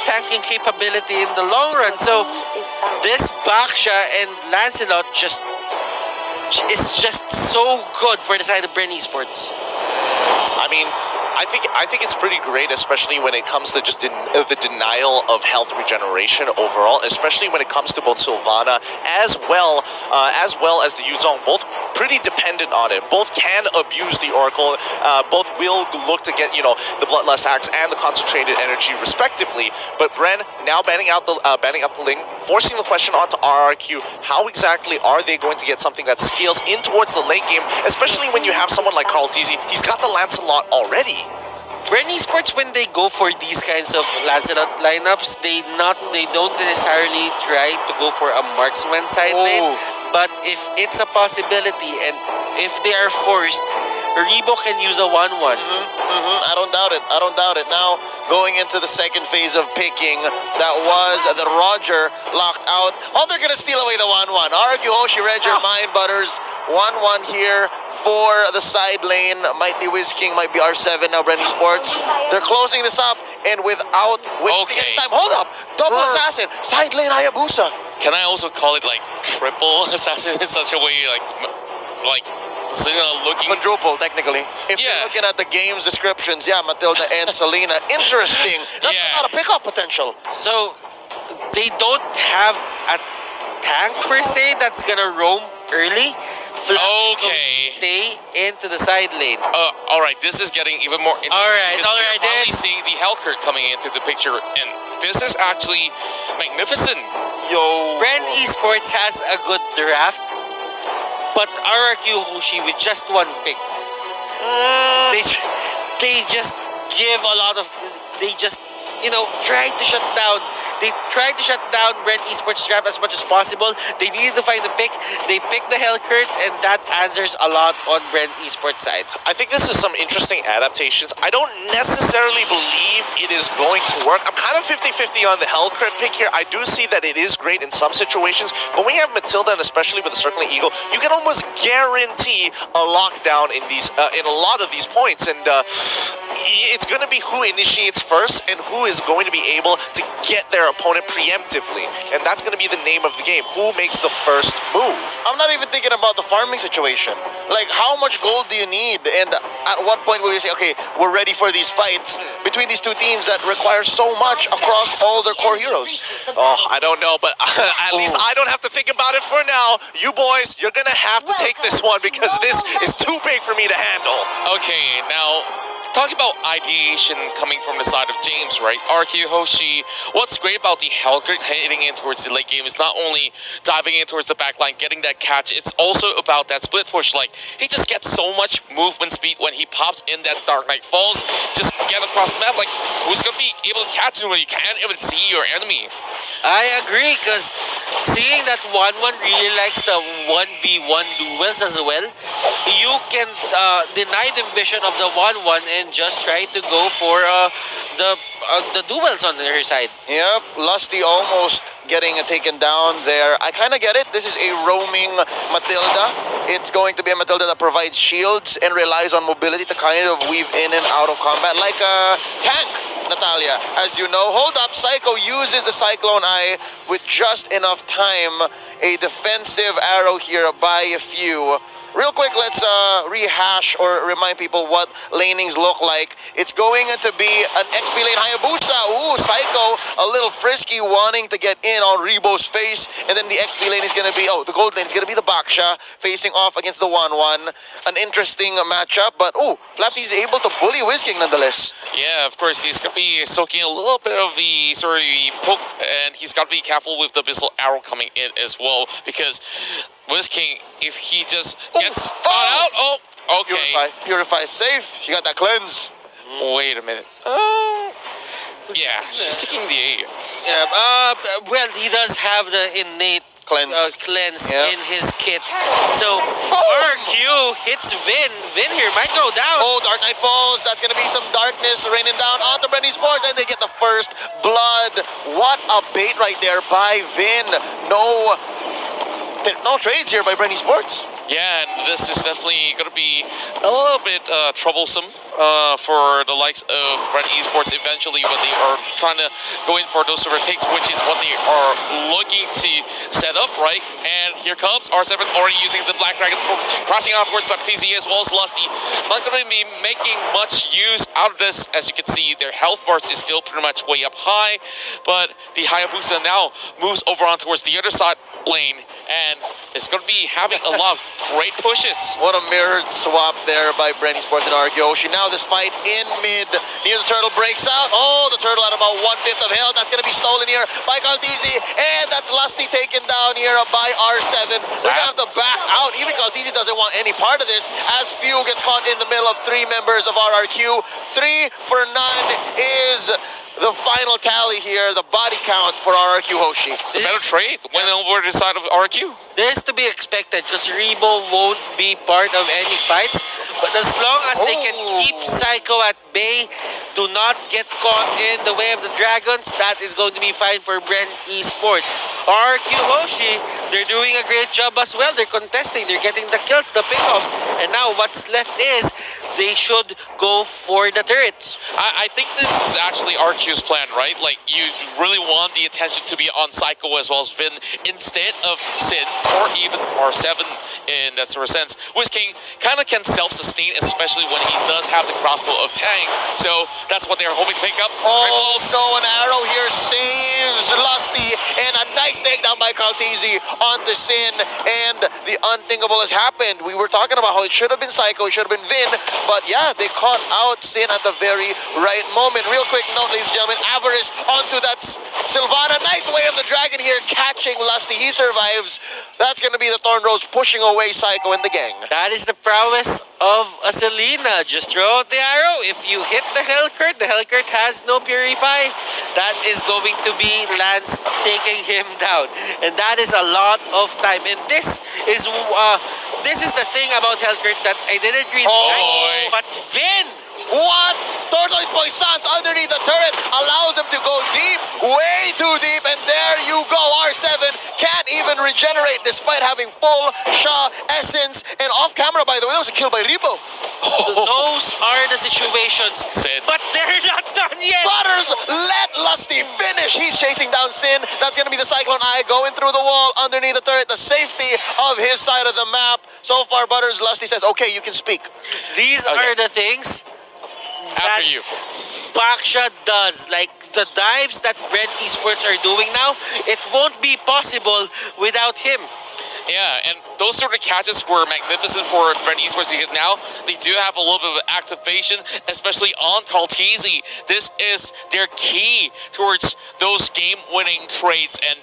tanking capability in the long run. So this Baksha and Lancelot is just so good for the side of Bren Esports. I mean, I think it's pretty great, especially when it comes to just the denial of health regeneration overall, especially when it comes to both Sylvana as well as the Yuzong, both pretty dependent on it. Both can abuse the Oracle, both will look to get, the Bloodlust Axe and the Concentrated Energy respectively. But Bren now banning out the Ling, forcing the question onto RRQ. How exactly are they going to get something that scales in towards the late game, especially when you have someone like Carl Tizzy? He's got the Lancelot already. Bren Esports, when they go for these kinds of Lancelot lineups, they don't necessarily try to go for a marksman side lane. But if it's a possibility and if they are forced, Rebo can use a 1-1. I don't doubt it. Now, going into the second phase of picking, that was the Roger locked out. Oh, they're going to steal away the 1-1. RRQ, Hoshi, read your mind, Butters. 1-1 here for the side lane. Might be Wiz King, might be R7 now, Bren Esports. They're closing this up, and without time. Hold up! Double assassin, side lane Hayabusa. Can I also call it like triple assassin in such a way, like looking quadruple technically? If you're looking at the game's descriptions, Matilda and Selena. Interesting. That's a lot of pickup potential. So they don't have a tank per se that's gonna roam early. Stay into the side lane. All right, this is getting even more interesting. All right. We're finally seeing the Hellcurt coming into the picture, and this is actually magnificent. Bren Esports has a good draft, but RRQ Hoshi with just one pick, they just give a lot of. They just try to shut down. They tried to shut down Bren Esports draft as much as possible. They needed to find the pick. They picked the Hellcurt, and that answers a lot on Bren Esports side. I think this is some interesting adaptations. I don't necessarily believe it is going to work. I'm kind of 50-50 on the Hellcurt pick here. I do see that it is great in some situations, but when you have Matilda, and especially with the Circling Eagle, you can almost guarantee a lockdown in a lot of these points, and it's going to be who initiates first and who is going to be able to get their opponent preemptively, and that's going to be the name of the game. Who makes the first move? I'm not even thinking about the farming situation. Like, how much gold do you need? And at what point will you say, okay, we're ready for these fights between these two teams that require so much across all their core heroes? Oh, I don't know, but at least I don't have to think about it for now. You boys, you're going to have to take this one because this is too big for me to handle. Okay, now talking about ideation coming from the side of James, right? RQ Hoshi, what's great about the Hellcurt heading in towards the late game is not only diving in towards the backline, getting that catch, it's also about that split push. Like, he just gets so much movement speed when he pops in that Dark Knight Falls. Just get across the map. Like, who's going to be able to catch him when you can't even see your enemy? I agree, because seeing that 1-1 really likes the 1v1 duels as well. You can deny the vision of the 1-1 and just try to go for the duels on her side. Yep, Lusty almost getting taken down there. I kind of get it. This is a roaming Matilda. It's going to be a Matilda that provides shields and relies on mobility to kind of weave in and out of combat like a tank, Natalia. As you know, hold up, Psycho uses the Cyclone Eye with just enough time. A defensive arrow here by a few. Real quick, let's rehash or remind people what lanings look like. It's going to be an XP lane Hayabusa. Ooh, Psycho, a little frisky, wanting to get in on Rebo's face. And then the XP lane is going to be, the gold lane is going to be the Baksha, facing off against the 1-1. An interesting matchup, but Flappy's able to bully Wiz King nonetheless. Yeah, of course, he's going to be soaking a little bit of the poke, and he's got to be careful with the Abyssal Arrow coming in as well, because Wiz King, if he just gets caught out, okay. Purify is safe. She got that cleanse. Wait a minute. Yeah, she's taking the A. Yeah, well, he does have the innate cleanse in his kit. So RQ hits Vin. Vin here might go down. Oh, Dark Knight Falls. That's going to be some darkness raining down onto Bren Esports, and they get the first blood. What a bait right there by Vin. No trades here by Bren Esports. Yeah, and this is definitely going to be a little bit troublesome for the likes of Bren Esports eventually when they are trying to go in for those sort of picks, which is what they are looking to set up, right? And here comes R7 already using the Black Dragon, crossing out towards TZ as well as Lusty. Not going to be making much use out of this. As you can see, their health bars is still pretty much way up high, but the Hayabusa now moves over on towards the other side lane, and it's going to be having a lot of great pushes. What a mirrored swap there by Bren Esports and RRQ. Now this fight in mid, near the turtle breaks out. Oh, the turtle at about 1/5 of health. That's going to be stolen here by Caltizi, and that's Lusty taken down here by R7. They're going to have to back out. Even Caltizi doesn't want any part of this, as Few gets caught in the middle of 3 members of RRQ. 3 for 9 is the final tally here, the body count for RRQ Hoshi. The better trade went over the side of RQ. This is to be expected because Rebo won't be part of any fights. But as long as they can keep Psycho at bay, do not get caught in the way of the Dragons, that is going to be fine for Bren Esports. RQ Hoshi, they're doing a great job as well. They're contesting, they're getting the kills, the pickoffs. And now what's left is they should go for the turrets. I think this is actually RQ's plan, right? Like, you really want the attention to be on Psycho as well as Vin instead of Sin or even R7 in that sort of sense. Which King kind of can self-sustain, especially when he does have the crossbow of Tang. So that's what they're hoping to pick up. Oh, so an arrow here saves Lusty, and a nice takedown by Caltizi onto Sin, and the unthinkable has happened. We were talking about how it should have been Psycho, it should have been Vin, but yeah, they caught out Sin at the very right moment. Real quick note, ladies and gentlemen, Avarice onto that Sylvana. Nice way of the dragon here, catching Lusty. He survives. That's going to be the Thorn Rose pushing away Psycho and the gang. That is the prowess of a Selena. Just throw out the arrow. If you hit the Hellcurt has no Purify. That is going to be Lance taking him down. And that is a lot of time. And this is the thing about Hellcurt that I didn't really like. But Vin! What? Tortoise Poissons underneath the turret allows him to go deep, way too deep, and there you go. R7 can't even regenerate despite having full Shaw essence. And off camera, by the way, that was a kill by Rebo. Those are the situations. Sin. But they're not done yet. Butters, let Lusty finish. He's chasing down Sin. That's going to be the Cyclone Eye going through the wall underneath the turret, the safety of his side of the map. So far, Butters, Lusty says, okay, you can speak. These are the things After that you. Baksha does. Like the dives that Bren Esports are doing now, it won't be possible without him. Yeah, and those sort of catches were magnificent for Bren Esports because now they do have a little bit of activation, especially on Caltizi. This is their key towards those game-winning trades, and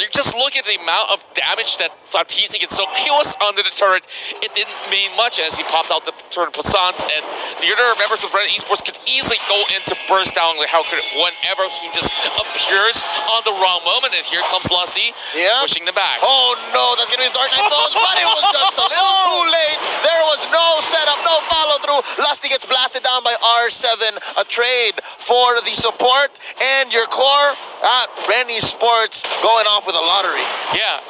just look at the amount of damage that Caltizi can soak. He was under the turret. It didn't mean much as he popped out the turret Plaisance, and the other members of Bren Esports could easily go into burst down like how could whenever he just appears on the wrong moment. And here comes Lusty pushing the back. Oh no, that's gonna be the Dark Knight Foes, but it was just a little too late. There was no setup, no follow through. Lusty gets blasted down by R7. A trade for the support and your core at Bren Esports going off with a lottery. Yeah,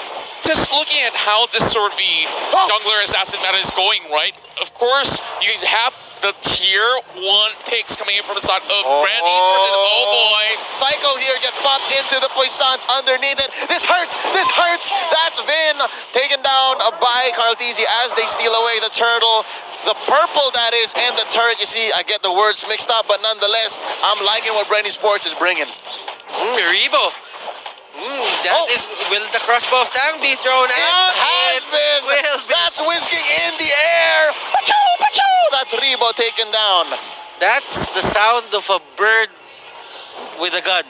just looking at how this sort of the jungler assassin meta is going, right? Of course, you have the tier 1 picks coming in from the side of Bren Esports, and oh boy. Psycho here gets popped into the Poissons underneath it. This hurts, this hurts. That's Vin taken down by Caltizi as they steal away the turtle. The purple, that is, and the turret. You see, I get the words mixed up, but nonetheless, I'm liking what Bren Esports is bringing. Rebo. Will the crossbow of Tang be thrown out? Has been. That's whisking in the air. Pachoo, pachoo. That's Rebo taken down. That's the sound of a bird with a gun.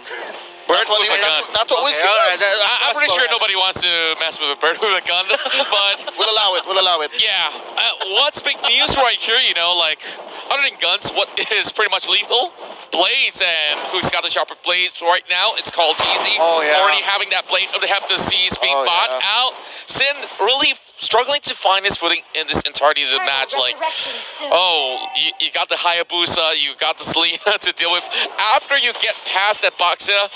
Bird with a gun. That's what whisking Alright, is. I'm pretty sure nobody wants to mess with a bird with a gun, but We'll allow it, we'll allow it. yeah. What's big news right here, you know, like, other than guns, what is pretty much lethal? Blades, and who's got the sharper blades right now? It's called Easy. Oh, yeah. Already having that blade of the Heptaseas being bought out. Sin really struggling to find his footing in this entirety of the match. Like, you got the Hayabusa, you got the Selena to deal with. After you get past that Baksha,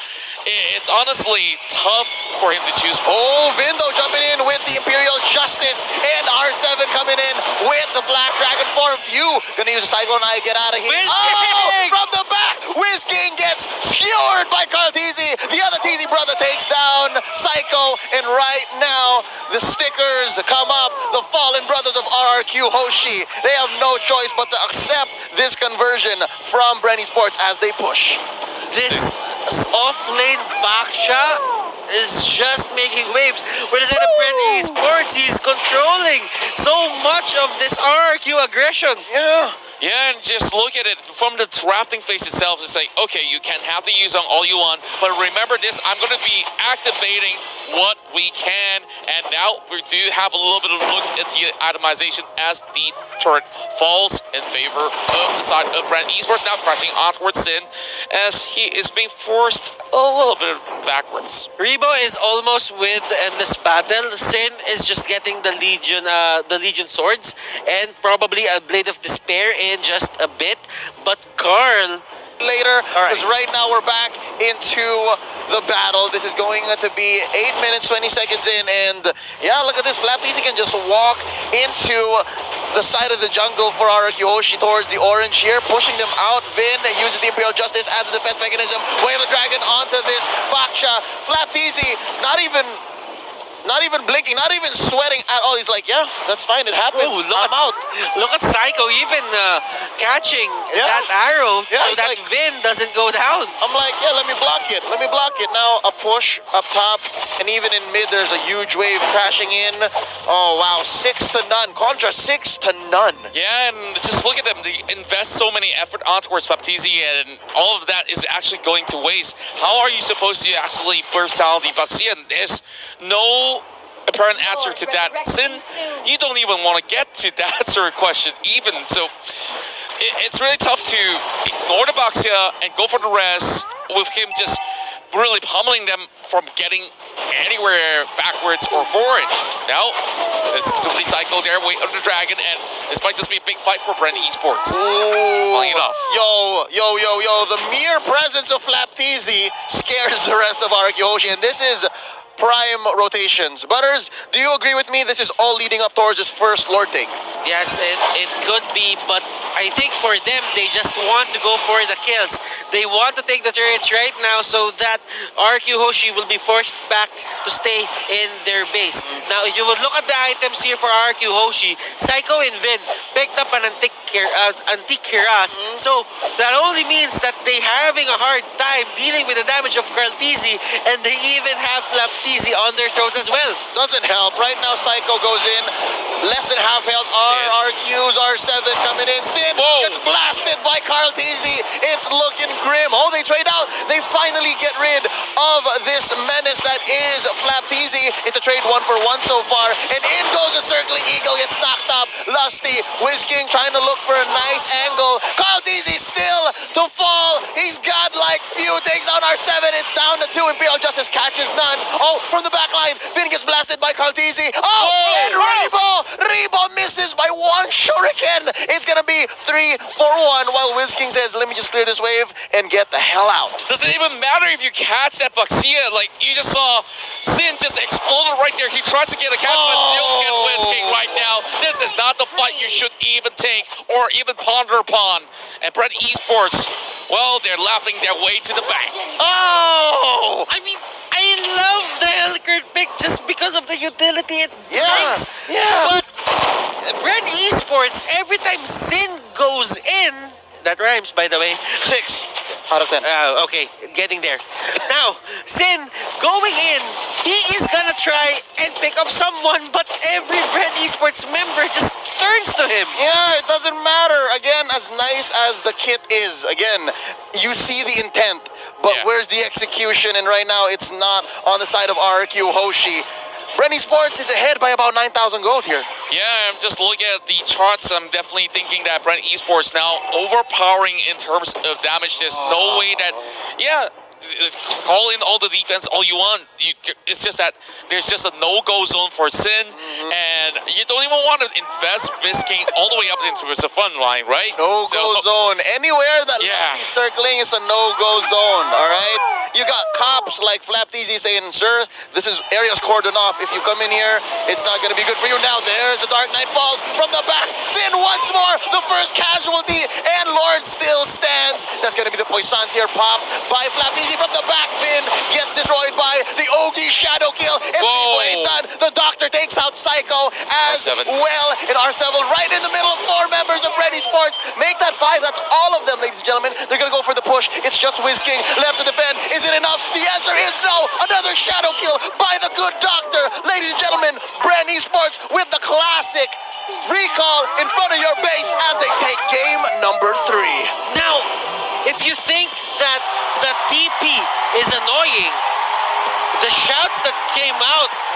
it's honestly tough for him to choose from. Oh, Vindo jumping in in with the Imperial Justice, and R7 coming in with the Black Dragon form. Few gonna use a Cyclone Eye, get out of here. Whiz Oh, King! from the back, Whiz King gets skewered by Carl Teasy. The other Teasy brother takes down Psycho, and right now, the stickers come up. The fallen brothers of RRQ Hoshi, they have no choice but to accept this conversion from Bren Esports as they push. This off-lane Baksha is just making waves. Where the side of Bren Esports, he's controlling so much of this RRQ aggression. Yeah. Yeah, and just look at it from the drafting phase itself. It's like, okay, you can have the use on all you want, but remember this, I'm going to be activating what we can, and now we do have a little bit of a look at the itemization as the turret falls in favor of the side of Bren Esports, now pressing on towards Sin as he is being forced a little bit backwards. Rebo is almost with in this battle. Sin is just getting the Legion swords and probably a Blade of Despair in just a bit. But Carl, Later, because right now we're back into the battle. This is going to be 8 minutes, 20 seconds in, and yeah, look at this. Flappeasy can just walk into the side of the jungle for RRQ Hoshi towards the orange here, pushing them out. Vin uses the Imperial Justice as a defense mechanism. Wave of Dragon onto this Baksha. Flappeasy, not even blinking, not even sweating at all. He's like, yeah, that's fine, it happens. I'm out. look at Psycho even catching that arrow Yeah, so he's that like- Vin doesn't go down. I'm like, yeah, let me block it. Let me block it. Now a push up top, and even in mid, there's a huge wave crashing in. Oh, wow, 6-0. Contra 6-0. Yeah, and just look at them. They invest so many effort on towards Baptizi, and all of that is actually going to waste. How are you supposed to actually burst down the Baxia? And there's no apparent answer to that. Sin, you don't even want to get to that sort of question even. So it's really tough to ignore the Baxia and go for the rest with him just really pummeling them from getting anywhere backwards or forward. Now, it's simply Psycho there, wait on the dragon, and this might just be a big fight for Bren Esports. Pulling it off. Yo. The mere presence of Flapteasy scares the rest of RRQ Hoshi, and this is prime rotations. Butters, do you agree with me? This is all leading up towards his first Lord take. Yes, it could be, but I think for them, they just want to go for the kills. They want to take the turrets right now so that RQ Hoshi will be forced back to stay in their base. Now, if you would look at the items here for RQ Hoshi, Psycho and Vin picked up an antique Kiras. So that only means that they having a hard time dealing with the damage of Karltizi, and they even have Flaptizi on their throat as well. Doesn't help. Right now, Psycho goes in. Less than half health. RRQs, R7 coming in. Sin gets blasted by Carl Teasy. It's looking grim. Oh, they trade out. They finally get rid of this menace that is Flapteasy. It's a trade 1-for-1 so far. And in goes the circling eagle. Gets knocked up. Lusty. Whiz King trying to look for a nice angle. Carl Teasy still to fall. He's got like few. Takes down R7. It's down to 2. Imperial Justice catches none. Oh, from the back line. Vin gets blasted by Carl Teasy. Oh, and Rebo misses by 1 shuriken. It's gonna be 3-for-1 while Whiz King says, let me just clear this wave and get the hell out. Doesn't even matter if you catch that Baxia. Like, you just saw Sin just exploded right there. He tries to get a catch, but you don't get Whiz King right now. This is not the fight you should even take or even ponder upon. And Bren Esports, well, they're laughing their way to the bank. Oh! I mean, I love the Hellcurt pick just because of the utility it brings. Yeah. But Bren Esports, every time Sin goes in, that rhymes, by the way. 6 out of 10. Okay, getting there. Now, Sin going in, he is gonna try and pick up someone, but every Bren Esports member just turns to him. Yeah, it doesn't matter. Again, as nice as the kit is, again, you see the intent, but where's the execution? And right now, it's not on the side of RRQ Hoshi. Bren Esports is ahead by about 9,000 gold here. Yeah, I'm just looking at the charts. I'm definitely thinking that Bren Esports now overpowering in terms of damage. There's no way that, call in all the defense all you want. It's just that there's just a no-go zone for Sin, and you don't even want to invest Visking all the way up into the front line, right? No-go zone. Anywhere that Lusty's circling is a no-go zone, all right? You got cops like Flapteasy saying, sir, this is area's cordoned off. If you come in here, it's not going to be good for you. Now there's the Dark Knight falls from the back. Finn once more, the first casualty, and Lord still stands. That's going to be the Poissons here, pop by Flapteasy from the back. Finn gets destroyed by the Ogie shadow kill. And Whoa. ain't done. The Doctor takes out Psycho as R7. well. And R7 right in the middle of 4 members of Ready Sports. Make that 5. That's all of them, ladies and gentlemen. They're going to go for the push. It's just Wiz King left to defend. Is it enough? The answer is no. Another shadow kill by the good Doctor. Ladies and gentlemen, Bren Esports with the classic recall in front of your base as they take game number 3. Now, if you think that the TP is annoying, the shouts that came out